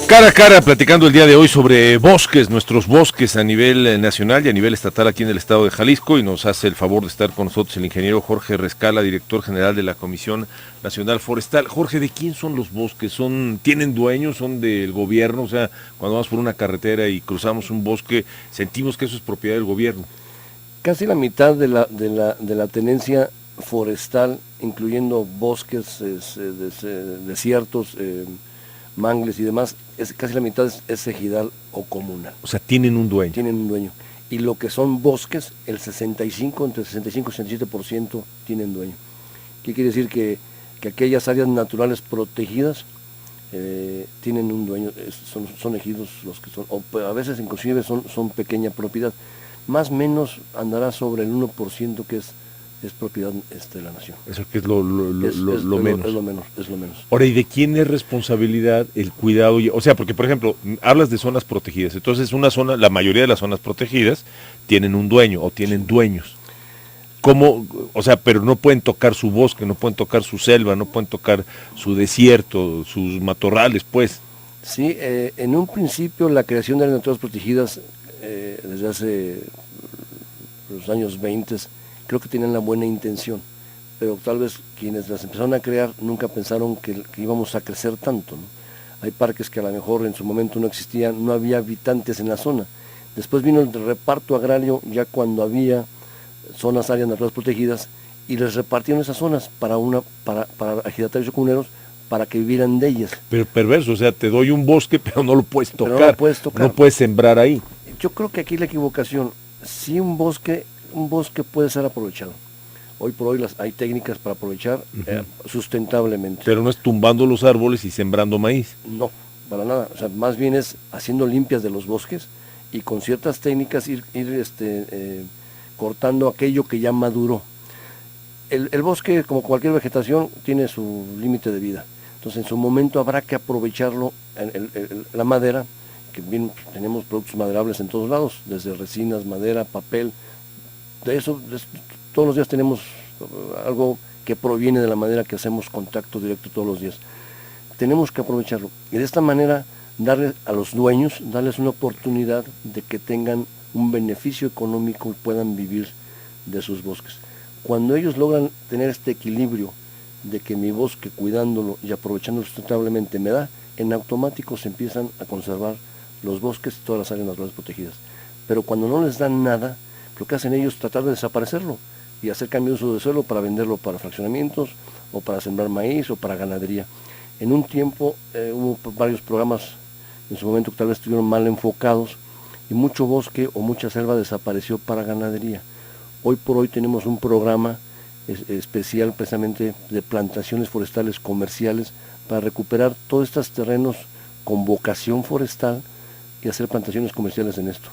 Cara a cara, platicando el día de hoy sobre bosques, nuestros bosques a nivel nacional y a nivel estatal aquí en el estado de Jalisco, y nos hace el favor de estar con nosotros el ingeniero Jorge Rescala, director general de la Comisión Nacional Forestal. Jorge, ¿de quién son los bosques? ¿Tienen dueños? ¿Son del gobierno? O sea, cuando vamos por una carretera y cruzamos un bosque, sentimos que eso es propiedad del gobierno. Casi la mitad de la tenencia forestal, incluyendo bosques, desiertos, mangles y demás, casi la mitad es ejidal o comunal. O sea, tienen un dueño. Tienen un dueño. Y lo que son bosques, entre 65 y 67% tienen dueño. ¿Qué quiere decir? Que aquellas áreas naturales protegidas tienen un dueño, son ejidos los que son, o a veces inclusive son pequeña propiedad. Más o menos andará sobre el 1% que es propiedad de la nación. Eso que es lo menos. Es lo menos. Ahora, ¿y de quién es responsabilidad el cuidado? O sea, porque por ejemplo, hablas de zonas protegidas, entonces la mayoría de las zonas protegidas tienen un dueño o tienen dueños. ¿Cómo? O sea, pero no pueden tocar su bosque, no pueden tocar su selva, no pueden tocar su desierto, sus matorrales, pues. Sí, en un principio la creación de áreas naturales protegidas desde hace los años 20 creo que tenían la buena intención, pero tal vez quienes las empezaron a crear nunca pensaron que íbamos a crecer tanto, ¿no? Hay parques que a lo mejor en su momento no existían, no había habitantes en la zona. Después vino el reparto agrario ya cuando había zonas, áreas naturales protegidas, y les repartieron esas zonas para ejidatarios o comuneros para que vivieran de ellas. Pero perverso, o sea, te doy un bosque, pero no lo puedes tocar. No lo puedes tocar. No puedes sembrar ahí. Yo creo que aquí la equivocación, sí un bosque puede ser aprovechado. Hoy por hoy hay técnicas para aprovechar sustentablemente. Pero no es tumbando los árboles y sembrando maíz. No, para nada. O sea, más bien es haciendo limpias de los bosques y con ciertas técnicas ir cortando aquello que ya maduró. El bosque, como cualquier vegetación, tiene su límite de vida. Entonces, en su momento habrá que aprovecharlo, la madera, que bien tenemos productos maderables en todos lados, desde resinas, madera, papel. Todos los días tenemos algo que proviene de la madera, que hacemos contacto directo todos los días. Tenemos que aprovecharlo. Y de esta manera, darles a los dueños, darles una oportunidad de que tengan un beneficio económico y puedan vivir de sus bosques. Cuando ellos logran tener este equilibrio de que mi bosque, cuidándolo y aprovechándolo sustentablemente, me da, en automático se empiezan a conservar los bosques y todas las áreas naturales protegidas. Pero cuando no les dan nada, lo que hacen ellos es tratar de desaparecerlo y hacer cambio de uso de suelo para venderlo para fraccionamientos o para sembrar maíz o para ganadería. En un tiempo hubo varios programas en su momento que tal vez estuvieron mal enfocados y mucho bosque o mucha selva desapareció para ganadería. Hoy por hoy tenemos un programa especial precisamente de plantaciones forestales comerciales para recuperar todos estos terrenos con vocación forestal y hacer plantaciones comerciales en esto.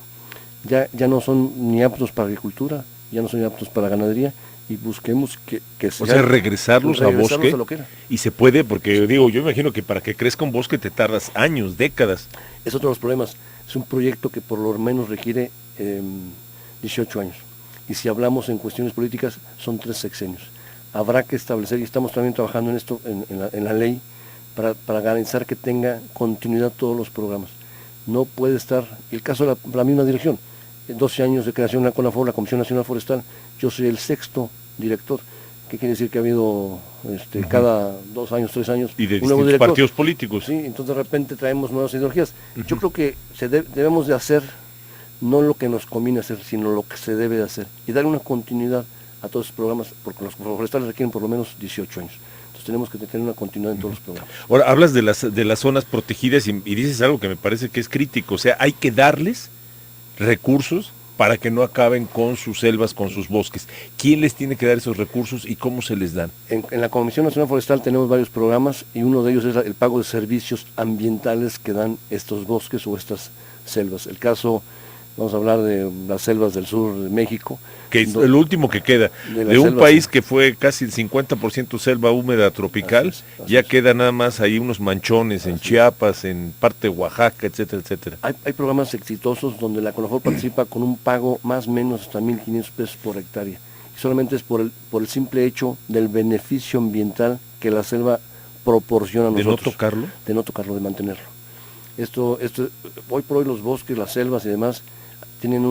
Ya no son ni aptos para agricultura, ya no son ni aptos para ganadería, y busquemos que o sea, regresarlos a bosque, a lo que era. Y se puede, porque digo, yo imagino que para que crezca un bosque te tardas años, décadas. Es otro de los problemas. Es un proyecto que por lo menos requiere 18 años. Y si hablamos en cuestiones políticas, son 3 sexenios. Habrá que establecer, y estamos también trabajando en esto, en la ley, para garantizar que tenga continuidad todos los programas. No puede estar, el caso de la misma dirección, 12 años de creación de la CONAFOR, la Comisión Nacional Forestal, yo soy el 6º director. ¿Qué quiere decir? Que ha habido cada 2 años, 3 años y de un nuevo distintos director. Partidos políticos. Sí, entonces de repente traemos nuevas ideologías. Yo creo que debemos de hacer no lo que nos conviene hacer, sino lo que se debe de hacer, y dar una continuidad a todos los programas, porque los forestales requieren por lo menos 18 años. Entonces tenemos que tener una continuidad en todos los programas. Ahora, hablas de las zonas protegidas y dices algo que me parece que es crítico, o sea, hay que darles recursos para que no acaben con sus selvas, con sus bosques. ¿Quién les tiene que dar esos recursos y cómo se les dan? En la Comisión Nacional Forestal tenemos varios programas, y uno de ellos es el pago de servicios ambientales que dan estos bosques o estas selvas. El caso, vamos a hablar de las selvas del sur de México. Que es el último que queda. De un país que fue casi el 50% selva húmeda tropical, así ya queda nada más ahí unos manchones en Chiapas, en parte de Oaxaca, etcétera, etcétera. Hay programas exitosos donde la CONAFOR participa con un pago más o menos hasta 1.500 pesos por hectárea. Y solamente es por el simple hecho del beneficio ambiental que la selva proporciona a nosotros. ¿De no tocarlo? De no tocarlo, de mantenerlo. Hoy por hoy los bosques, las selvas y demás tienen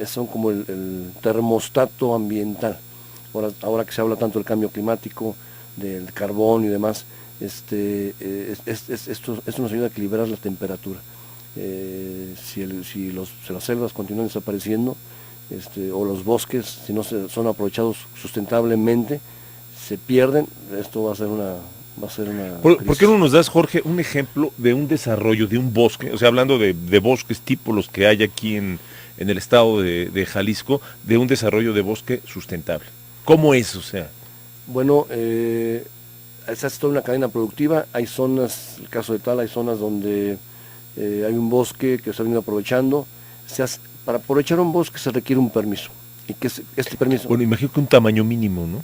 son como el termostato ambiental. Ahora que se habla tanto del cambio climático, del carbón y demás, esto nos ayuda a equilibrar la temperatura. Si las selvas continúan desapareciendo, o los bosques, si no son aprovechados sustentablemente, se pierden, esto va a ser una ¿Por qué no nos das, Jorge, un ejemplo de un desarrollo de un bosque? O sea, hablando de bosques tipo los que hay aquí en el estado de Jalisco, de un desarrollo de bosque sustentable. ¿Cómo es? O sea, bueno, esa es toda una cadena productiva. Hay zonas, el caso de Tala, hay zonas donde hay un bosque que se ha venido aprovechando. Para aprovechar un bosque se requiere un permiso. ¿Y qué es este permiso? Bueno, imagino que un tamaño mínimo, ¿no?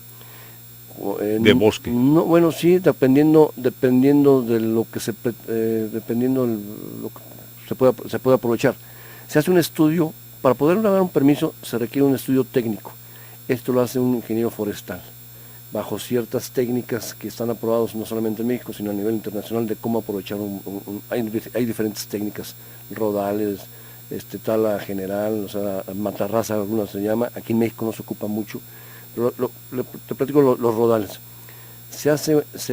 De bosque. No, bueno, sí, dependiendo de lo que dependiendo de lo que se puede aprovechar. Se hace un estudio, para poder dar un permiso se requiere un estudio técnico. Esto lo hace un ingeniero forestal, bajo ciertas técnicas que están aprobadas no solamente en México, sino a nivel internacional, de cómo aprovechar hay diferentes técnicas, rodales, tala general, o sea, matarraza, algunas se llama, aquí en México no se ocupa mucho. Te platico los rodales. Se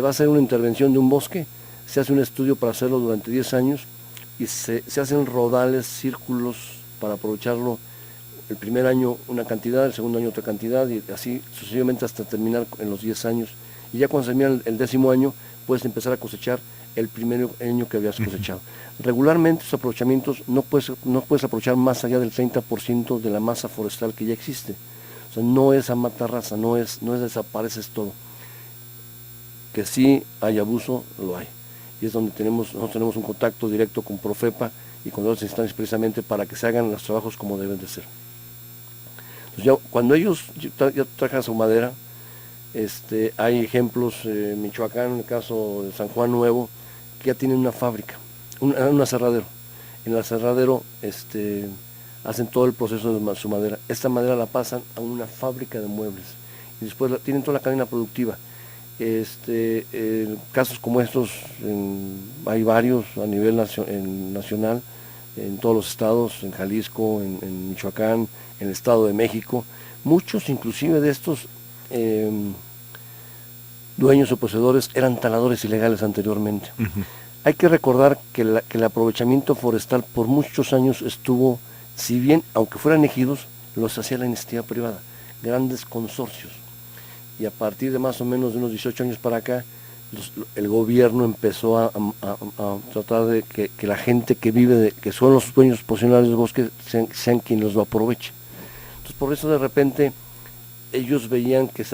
va a hacer una intervención de un bosque, se hace un estudio para hacerlo durante 10 años y se hacen rodales, círculos para aprovecharlo. El primer año una cantidad, el segundo año otra cantidad y así sucesivamente hasta terminar en los 10 años. Y ya cuando se termina el 10º año puedes empezar a cosechar el primer año que habías cosechado. Regularmente esos aprovechamientos no puedes aprovechar más allá del 30% de la masa forestal que ya existe. O sea, no es a matarraza, no es desapareces todo. Que sí hay abuso, lo hay. Y es donde nosotros tenemos un contacto directo con Profepa y con otras instancias precisamente para que se hagan los trabajos como deben de ser. Entonces ya, cuando ellos ya trajan su madera, hay ejemplos en Michoacán, en el caso de San Juan Nuevo, que ya tienen una fábrica, un aserradero. En el aserradero hacen todo el proceso de su madera. Esta madera la pasan a una fábrica de muebles y después tienen toda la cadena productiva. Casos como estos hay varios a nivel nacional, en todos los estados, en Jalisco, en Michoacán, en el Estado de México. Muchos inclusive de estos dueños o poseedores eran taladores ilegales anteriormente. Uh-huh. Hay que recordar que el aprovechamiento forestal por muchos años estuvo, si bien, aunque fueran ejidos, los hacía la iniciativa privada, grandes consorcios. Y a partir de más o menos de unos 18 años para acá, el gobierno empezó a tratar de que la gente que vive, que son los dueños posicionales del bosque, sean quienes lo aprovechen. Entonces por eso de repente ellos veían que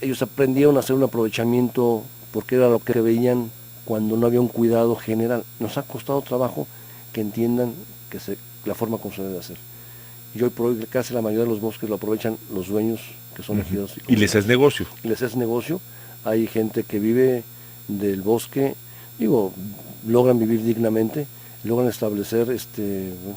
ellos aprendieron a hacer un aprovechamiento porque era lo que veían cuando no había un cuidado general. Nos ha costado trabajo que entiendan la forma como se debe hacer. Y hoy por hoy casi la mayoría de los bosques lo aprovechan los dueños que son ejidos. Y les es negocio. Y les es negocio. Hay gente que vive del bosque, logran vivir dignamente, logran establecer,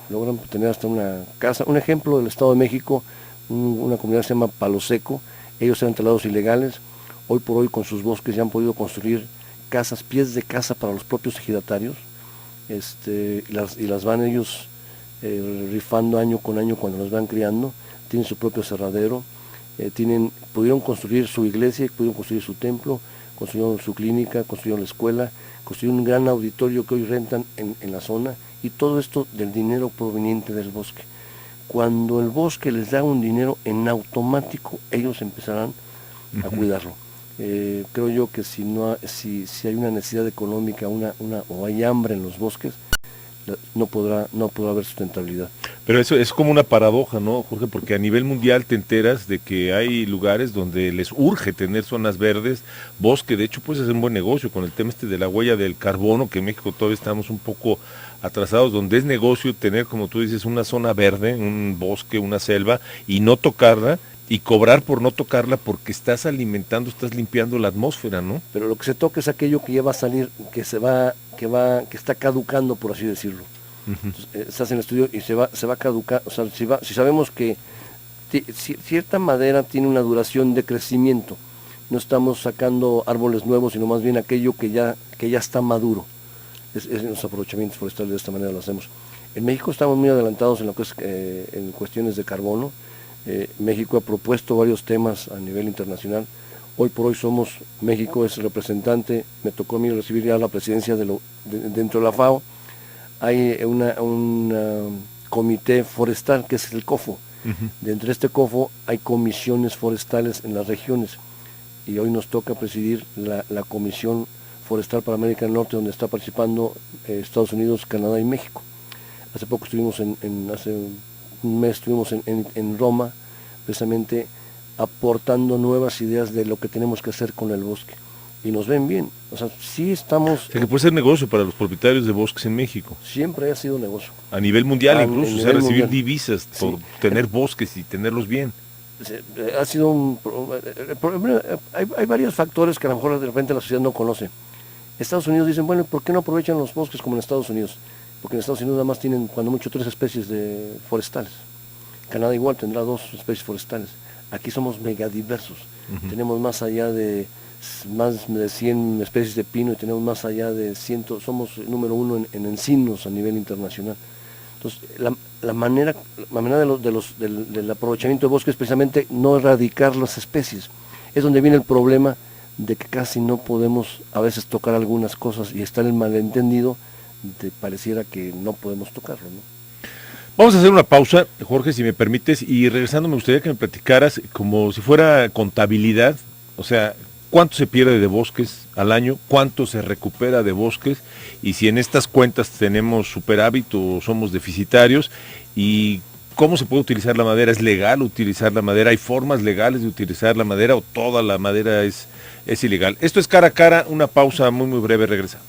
logran tener hasta una casa. Un ejemplo del Estado de México, una comunidad que se llama Palo Seco, ellos eran talados ilegales, hoy por hoy con sus bosques ya han podido construir casas, pies de casa para los propios ejidatarios, y las van ellos rifando año con año cuando los van criando, tienen su propio aserradero, pudieron construir su iglesia, pudieron construir su templo, construyeron su clínica, construyeron la escuela, construyeron un gran auditorio que hoy rentan en la zona, y todo esto del dinero proveniente del bosque. Cuando el bosque les da un dinero, en automático ellos empezarán a cuidarlo. Creo yo que si hay una necesidad económica o hay hambre en los bosques, no podrá haber sustentabilidad. Pero eso es como una paradoja, ¿no, Jorge? Porque a nivel mundial te enteras de que hay lugares donde les urge tener zonas verdes, bosque. De hecho, puedes hacer un buen negocio con el tema de la huella del carbono, que en México todavía estamos un poco atrasados, donde es negocio tener, como tú dices, una zona verde, un bosque, una selva, y no tocarla, y cobrar por no tocarla porque estás limpiando la atmósfera, ¿no? Pero lo que se toca es aquello que ya va a salir, que está caducando, por así decirlo. Uh-huh. Entonces, se hace en el estudio y se va a caducar. O sea, si sabemos que cierta madera tiene una duración de crecimiento, no estamos sacando árboles nuevos, sino más bien aquello que ya está maduro. es los aprovechamientos forestales, de esta manera lo hacemos. En México estamos muy adelantados en lo que es en cuestiones de carbono. México ha propuesto varios temas a nivel internacional. Hoy por hoy México es representante, me tocó a mí recibir ya la presidencia dentro de la FAO. Hay un comité forestal que es el COFO. Dentro de este COFO hay comisiones forestales en las regiones y hoy nos toca presidir la Comisión Forestal para América del Norte, donde está participando Estados Unidos, Canadá y México. Hace poco estuvimos hace un mes estuvimos en Roma, precisamente aportando nuevas ideas de lo que tenemos que hacer con el bosque. Y nos ven bien, o sea, sí estamos... O sea, que puede ser negocio para los propietarios de bosques en México. Siempre ha sido negocio. A nivel mundial incluso, o sea, recibir mundial. Divisas por tener bosques y tenerlos bien. Ha sido hay varios factores que a lo mejor de repente la sociedad no conoce. Estados Unidos dicen, bueno, ¿por qué no aprovechan los bosques como en Estados Unidos? Porque en Estados Unidos nada más tienen, cuando mucho, 3 especies de forestales. Canadá igual tendrá 2 especies forestales. Aquí somos megadiversos. Tenemos más de 100 especies de pino y tenemos más allá de 100, somos número 1 en encinos a nivel internacional. Entonces, la manera del aprovechamiento de bosques es precisamente no erradicar las especies. Es donde viene el problema de que casi no podemos a veces tocar algunas cosas y está el malentendido de pareciera que no podemos tocarlo, ¿no? Vamos a hacer una pausa, Jorge, si me permites, y regresando me gustaría que me platicaras como si fuera contabilidad, o sea, cuánto se pierde de bosques al año, cuánto se recupera de bosques, y si en estas cuentas tenemos superávit o somos deficitarios, y cómo se puede utilizar la madera. ¿Es legal utilizar la madera? ¿Hay formas legales de utilizar la madera o toda la madera es ilegal? Esto es Cara a Cara, una pausa muy breve, regresamos.